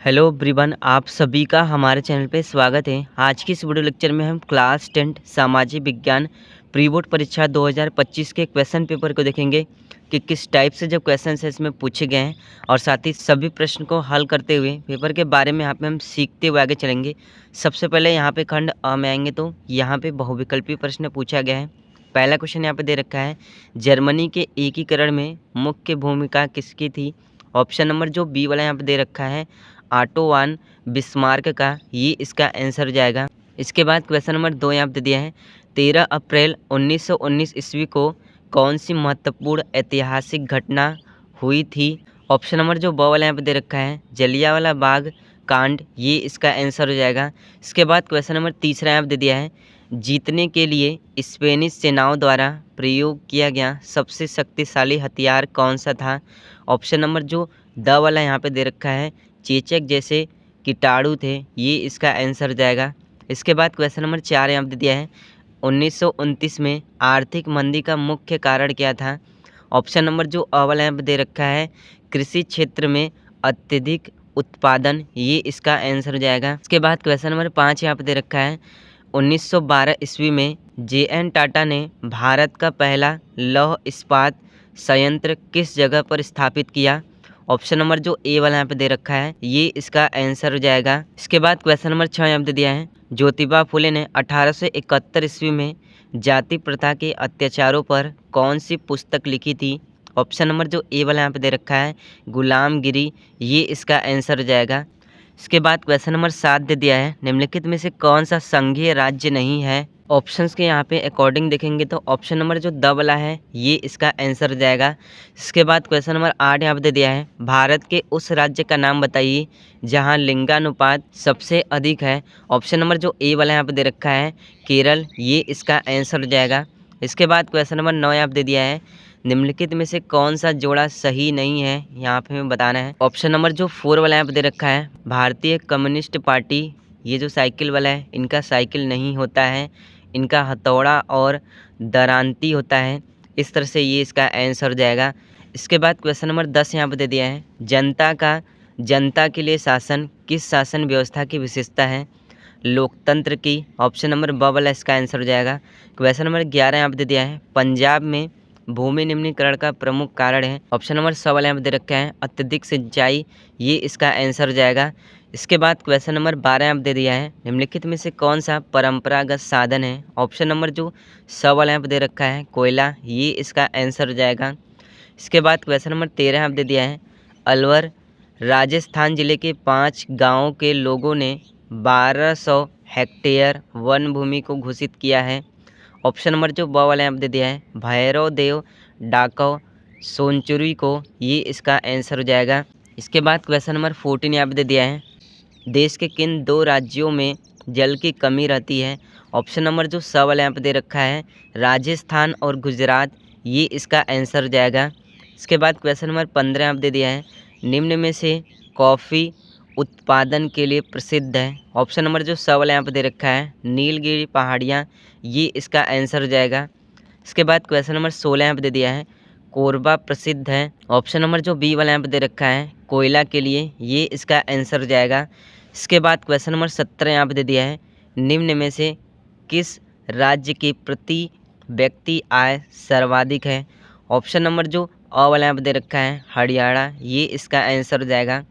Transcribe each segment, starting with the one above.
Hello everyone, आप सभी का हमारे चैनल पे स्वागत है। आज की इस वीडियो लेक्चर में हम क्लास 10 सामाजिक विज्ञान प्री बोर्ड परीक्षा 2025 के क्वेश्चन पेपर को देखेंगे कि किस टाइप से जो क्वेश्चन है इसमें पूछे गए हैं और साथ ही सभी प्रश्न को हल करते हुए पेपर के बारे में यहाँ पे हम सीखते हुए आगे चलेंगे। सबसे पहले यहाँ पे खंड अ में आएंगे तो यहाँ पे बहुविकल्पी प्रश्न पूछा गया है। पहला क्वेश्चन यहाँ पे दे रखा है, जर्मनी के एकीकरण में मुख्य भूमिका किसकी थी। ऑप्शन नंबर जो बी वाला यहाँ पे दे रखा है ऑटो वन बिस्मार्क का, ये इसका आंसर हो जाएगा। इसके बाद क्वेश्चन नंबर 2 यहाँ पे दिया है, 13 अप्रैल 1919 ईस्वी को कौन सी महत्वपूर्ण ऐतिहासिक घटना हुई थी। ऑप्शन नंबर जो ब वाला यहाँ पे दे रखा है जलियांवाला बाग कांड, ये इसका आंसर हो जाएगा। इसके बाद क्वेश्चन नंबर तीसरा यहाँ पे दे दिया है, जीतने के लिए स्पेनिश सेनाओं द्वारा प्रयोग किया गया सबसे शक्तिशाली हथियार कौन सा था। ऑप्शन नंबर जो द वाला यहाँ पे दे रखा है चेचक जैसे कीटाणु थे, ये इसका आंसर हो जाएगा। इसके बाद क्वेश्चन नंबर 4 यहाँ पे दिया है, 1929 में आर्थिक मंदी का मुख्य कारण क्या था। ऑप्शन नंबर जो अ वाला यहाँ पे दे रखा है कृषि क्षेत्र में अत्यधिक उत्पादन, ये इसका आंसर हो जाएगा। इसके बाद क्वेश्चन नंबर 5 यहाँ पे दे रखा है, 1912 ईस्वी में जे.एन. टाटा ने भारत का पहला लौह इस्पात संयंत्र किस जगह पर स्थापित किया। ऑप्शन नंबर जो ए वाला यहाँ पे दे रखा है ये इसका आंसर हो जाएगा। इसके बाद क्वेश्चन नंबर 6 यहाँ पे दिया है, ज्योतिबा फुले ने 1871 ईस्वी में जाति प्रथा के अत्याचारों पर कौन सी पुस्तक लिखी थी। ऑप्शन नंबर जो ए वाला यहाँ पे दे रखा है गुलामगिरी, ये इसका आंसर हो जाएगा। इसके बाद क्वेश्चन नंबर 7 दे दिया है, निम्नलिखित में से कौन सा संघीय राज्य नहीं है। ऑप्शंस के यहाँ पे अकॉर्डिंग देखेंगे तो ऑप्शन नंबर जो द वाला है ये इसका आंसर हो जाएगा। इसके बाद क्वेश्चन नंबर 8 यहाँ पे दे दिया है, भारत के उस राज्य का नाम बताइए जहाँ लिंगानुपात सबसे अधिक है। ऑप्शन नंबर जो ए वाला यहाँ पे दे रखा है केरल, ये इसका आंसर हो जाएगा। इसके बाद क्वेश्चन नंबर 9 यहाँ पे दे दिया है, निम्नलिखित में से कौन सा जोड़ा सही नहीं है, यहाँ पे हमें बताना है। ऑप्शन नंबर जो 4 वाला यहाँ पे दे रखा है भारतीय कम्युनिस्ट पार्टी, ये जो साइकिल वाला है इनका साइकिल नहीं होता है, इनका हथौड़ा और दरांती होता है। इस तरह से ये इसका आंसर हो जाएगा। इसके बाद क्वेश्चन नंबर 10 यहाँ पे दे दिया है, जनता के लिए शासन किस शासन व्यवस्था की विशेषता है। लोकतंत्र की। ऑप्शन नंबर ब वाला इसका आंसर हो जाएगा। क्वेश्चन नंबर 11 यहाँ पे दे दिया है, पंजाब में भूमि निम्नीकरण का प्रमुख कारण है। ऑप्शन नंबर 100 वाला यहाँ पे दे रखा है अत्यधिक सिंचाई, ये इसका आंसर हो जाएगा। इसके बाद क्वेश्चन नंबर 12 यहाँ पे दे दिया है, निम्नलिखित में से कौन सा परंपरागत साधन है। ऑप्शन नंबर जो 100 वाला यहाँ पे दे रखा है कोयला, ये इसका आंसर हो जाएगा। इसके बाद क्वेश्चन नंबर 13 यहाँ पे दे दिया है, अलवर राजस्थान जिले के 5 गाँवों के लोगों ने 1200 हेक्टेयर वन भूमि को घोषित किया है। ऑप्शन नंबर जो ब वाला यहाँ पे दे दिया है भैरव देव डाकव सोनचुरी को, ये इसका आंसर हो जाएगा। इसके बाद क्वेश्चन नंबर 14 यहाँ पे दे दिया है, देश के किन 2 राज्यों में जल की कमी रहती है। ऑप्शन नंबर जो 100 वाला यहाँ पे दे रखा है राजस्थान और गुजरात, ये इसका आंसर हो जाएगा। इसके बाद क्वेश्चन नंबर 15 यहाँ पे दे दिया है, निम्न में से कॉफ़ी उत्पादन के लिए प्रसिद्ध है। ऑप्शन नंबर जो 100 वाला यहाँ पे दे रखा है नीलगिरी पहाड़ियाँ, ये इसका आंसर हो जाएगा। इसके बाद क्वेश्चन नंबर 16 यहाँ पे दे दिया है, कोरबा प्रसिद्ध है। ऑप्शन नंबर जो बी वाला यहाँ पे दे रखा है कोयला के लिए, ये इसका आंसर हो जाएगा। इसके बाद क्वेश्चन नंबर 17 यहाँ पे दे दिया है, निम्न में से किस राज्य की प्रति व्यक्ति आय सर्वाधिक है। ऑप्शन नंबर जो अ वाला यहाँ पे दे रखा है हरियाणा, ये इसका आंसर हो जाएगा।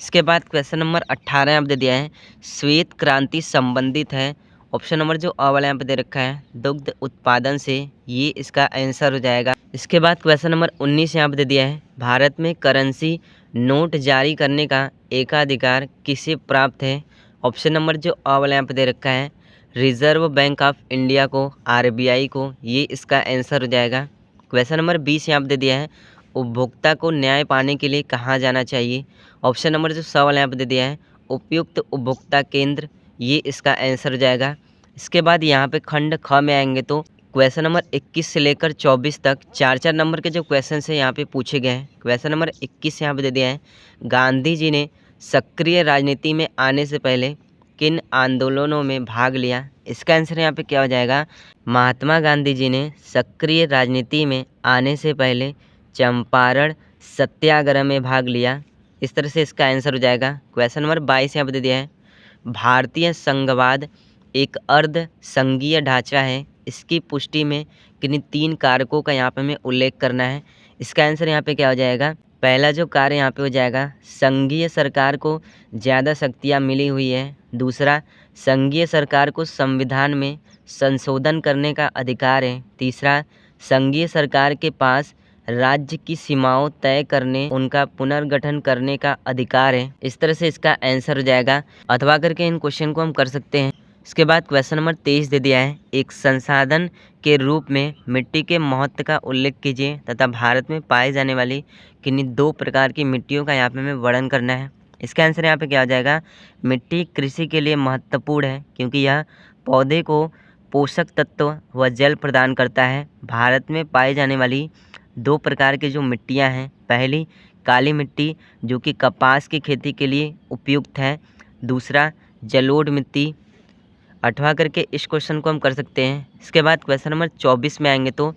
इसके बाद क्वेश्चन नंबर 18 यहाँ पे दे दिया है, श्वेत क्रांति संबंधित है। ऑप्शन नंबर जो अ वाला यहाँ पे दे रखा है दुग्ध उत्पादन से, ये इसका आंसर हो जाएगा। इसके बाद क्वेश्चन नंबर 19 यहाँ पे दे दिया है, भारत में करेंसी नोट जारी करने का एकाधिकार किसे प्राप्त है। ऑप्शन नंबर जो अ वाला यहाँ पे दे रखा है रिजर्व बैंक ऑफ इंडिया को, आरबीआई को, ये इसका आंसर हो जाएगा। क्वेश्चन नंबर 20 यहाँ पे दे दिया है, उपभोक्ता को न्याय पाने के लिए कहाँ जाना चाहिए। ऑप्शन नंबर जो 100 वाला यहाँ पे दे दिया है उपयुक्त उपभोक्ता केंद्र, ये इसका आंसर हो जाएगा। इसके बाद यहाँ पे खंड ख में आएंगे तो क्वेश्चन नंबर 21 से लेकर 24 तक 4-4 नंबर के जो क्वेश्चन है यहाँ पे पूछे गए हैं। क्वेश्चन नंबर 21 यहाँ पे दे दिया है, गांधी जी ने सक्रिय राजनीति में आने से पहले किन आंदोलनों में भाग लिया। इसका आंसर यहाँ पे क्या हो जाएगा, महात्मा गांधी जी ने सक्रिय राजनीति में आने से पहले चंपारण सत्याग्रह में भाग लिया। इस तरह से इसका आंसर हो जाएगा। क्वेश्चन नंबर 22 यहाँ पर दे दिया है, भारतीय संघवाद एक अर्ध संघीय ढांचा है, इसकी पुष्टि में किन्हीं 3 कारकों का यहाँ पे हमें उल्लेख करना है। इसका आंसर यहाँ पे क्या हो जाएगा, पहला जो कार्य यहाँ पे हो जाएगा, संघीय सरकार को ज़्यादा शक्तियाँ मिली हुई है। दूसरा, संघीय सरकार को संविधान में संशोधन करने का अधिकार है। तीसरा, संघीय सरकार के पास राज्य की सीमाओं तय करने, उनका पुनर्गठन करने का अधिकार है। इस तरह से इसका आंसर हो जाएगा। अथवा करके इन क्वेश्चन को हम कर सकते हैं। इसके बाद क्वेश्चन नंबर 23 दे दिया है, एक संसाधन के रूप में मिट्टी के महत्व का उल्लेख कीजिए तथा भारत में पाई जाने वाली किन्हीं 2 प्रकार की मिट्टियों का यहाँ पे हमें वर्णन करना है। इसका आंसर यहाँ पे क्या हो जाएगा, मिट्टी कृषि के लिए महत्वपूर्ण है क्योंकि यह पौधे को पोषक तत्व व जल प्रदान करता है। भारत में पाई जाने वाली 2 प्रकार की जो मिट्टियाँ हैं, पहली काली मिट्टी जो कि कपास की खेती के लिए उपयुक्त है। दूसरा जलोढ़ मिट्टी। 8वां करके इस क्वेश्चन को हम कर सकते हैं। इसके बाद क्वेश्चन नंबर 24 में आएंगे तो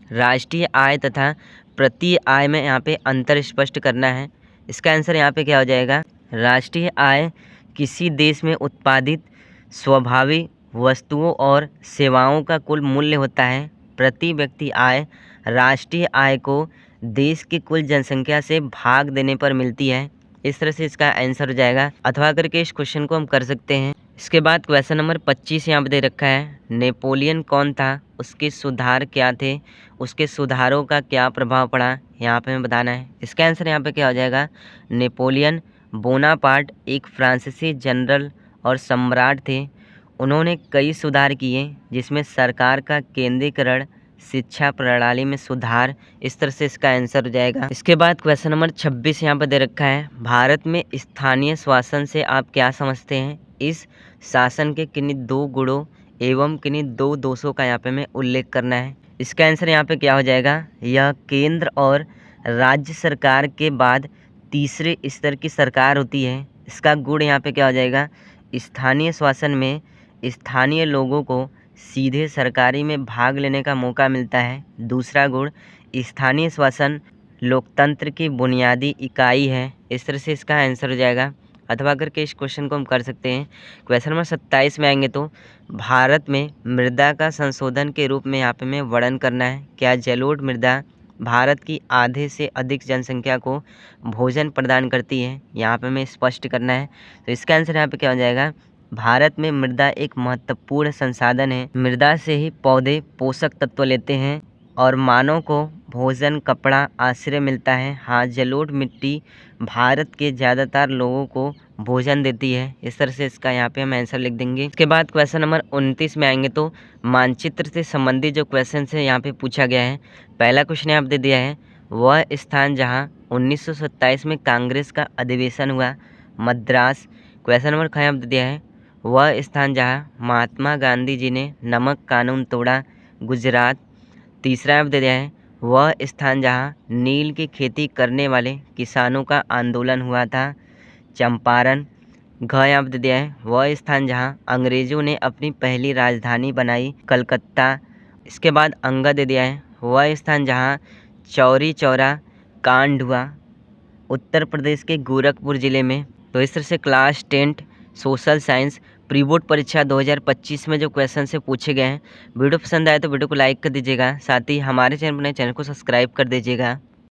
राष्ट्रीय आय तथा प्रति आय में यहाँ पे अंतर स्पष्ट करना है। इसका आंसर यहाँ पे क्या हो जाएगा, राष्ट्रीय आय किसी देश में उत्पादित स्वाभाविक वस्तुओं और सेवाओं का कुल मूल्य होता है। प्रति व्यक्ति आय राष्ट्रीय आय को देश की कुल जनसंख्या से भाग देने पर मिलती है। इस तरह से इसका आंसर हो जाएगा। अथवा करके इस क्वेश्चन को हम कर सकते हैं। इसके बाद क्वेश्चन नंबर 25 यहाँ पे दे रखा है, नेपोलियन कौन था, उसके सुधार क्या थे, उसके सुधारों का क्या प्रभाव पड़ा, यहाँ पे हमें बताना है। इसका आंसर यहाँ पे क्या हो जाएगा, नेपोलियन बोनापार्ट एक फ्रांसीसी जनरल और सम्राट थे। उन्होंने कई सुधार किए जिसमें सरकार का केंद्रीकरण, शिक्षा प्रणाली में सुधार। इस तरह से इसका आंसर हो जाएगा। इसके बाद क्वेश्चन नंबर 26 यहाँ पर दे रखा है, भारत में स्थानीय शासन से आप क्या समझते हैं, इस शासन के किन्हीं 2 गुणों एवं किन्हीं 2 दोषों का यहाँ पे हमें उल्लेख करना है। इसका आंसर यहाँ पे क्या हो जाएगा, यह केंद्र और राज्य सरकार के बाद तीसरे स्तर की सरकार होती है। इसका गुण यहाँ पे क्या हो जाएगा, स्थानीय शासन में स्थानीय लोगों को सीधे सरकारी में भाग लेने का मौका मिलता है। दूसरा गुण, स्थानीय शासन लोकतंत्र की बुनियादी इकाई है। इस तरह से इसका आंसर हो जाएगा। अथवा करके इस क्वेश्चन को हम कर सकते हैं। क्वेश्चन नंबर 27 में आएंगे तो भारत में मृदा का संशोधन के रूप में यहाँ पे हमें वर्णन करना है। क्या जलोढ़ मृदा भारत की आधे से अधिक जनसंख्या को भोजन प्रदान करती है, यहाँ पे हमें स्पष्ट करना है। तो इसका आंसर यहाँ पे क्या हो जाएगा, भारत में मृदा एक महत्वपूर्ण संसाधन है। मृदा से ही पौधे पोषक तत्व लेते हैं और मानव को भोजन, कपड़ा, आश्रय मिलता है। हाँ, जलोढ़ मिट्टी भारत के ज़्यादातर लोगों को भोजन देती है। इस तरह से इसका यहाँ पे हम आंसर लिख देंगे। इसके बाद क्वेश्चन नंबर 29 में आएंगे तो मानचित्र से संबंधित जो क्वेश्चन है यहाँ पे पूछा गया है। पहला क्वेश्चन यहाँ पे दे दिया है, वह स्थान जहाँ 1927 में कांग्रेस का अधिवेशन हुआ, मद्रास। क्वेश्चन नंबर 5 यहाँ पे दे दिया है, वह स्थान जहाँ महात्मा गांधी जी ने नमक कानून तोड़ा, गुजरात। तीसरा यहाँ पे दे दिया है, वह स्थान जहाँ नील की खेती करने वाले किसानों का आंदोलन हुआ था, चंपारण। घ यहाँ पे दे दिया है, वह स्थान जहाँ अंग्रेज़ों ने अपनी पहली राजधानी बनाई, कलकत्ता। इसके बाद अंग दे दिया है, वह स्थान जहाँ चौरी चौरा कांड हुआ, उत्तर प्रदेश के गोरखपुर ज़िले में। तो इस तरह से class 10 social science pre board परीक्षा 2025 में जो क्वेश्चन से पूछे गए हैं। वीडियो पसंद आए तो वीडियो को लाइक कर दीजिएगा, साथ ही हमारे चैनल को सब्सक्राइब कर दीजिएगा।